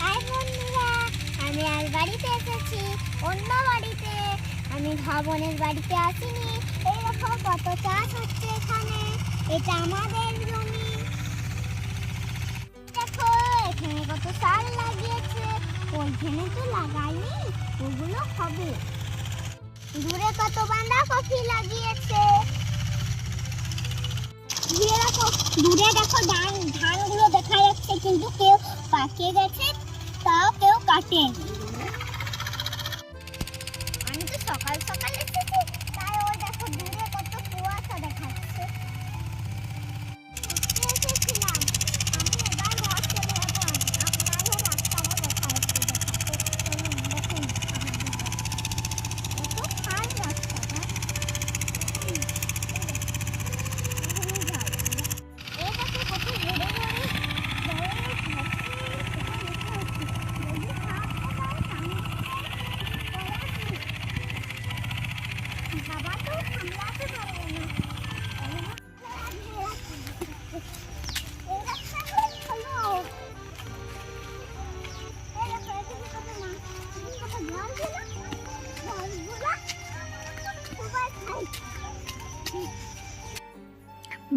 High বন্ধুরা, আমি আজ বাড়িতে এসেছি, অন্য বাড়িতে। আমি ভাবনের বাড়িতে আসিনি। এই দেখো কত চাষ হচ্ছে এখানে। এটা আমাদের জমি। দেখো এখানে কত সার লাগিয়েছে। ওইখানে তো লাগাইনি, ওগুলো হবে। দূরে কত বাঁধাকপি লাগিয়েছে। দূরে দেখো ধানগুলো দেখা যাচ্ছে, কিন্তু কেউ পাকে গেছে, তাও কেউ কাটেনি। আমি তো সকাল সকাল এসেছি, তাই ওই দেখো দূরে কত কুয়াশা দেখাচ্ছে। এসেছিলাম আমি, এবার ঘর চলে যাবো। আপনাদের রাস্তাটা দেখা যাচ্ছে, দেখুন কত খারাপ রাস্তাটা। এই দেখো কত ঘুরে ঘুরে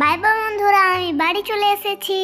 বাই বাই বন্ধুরা, আমি বাড়ি চলে এসেছি।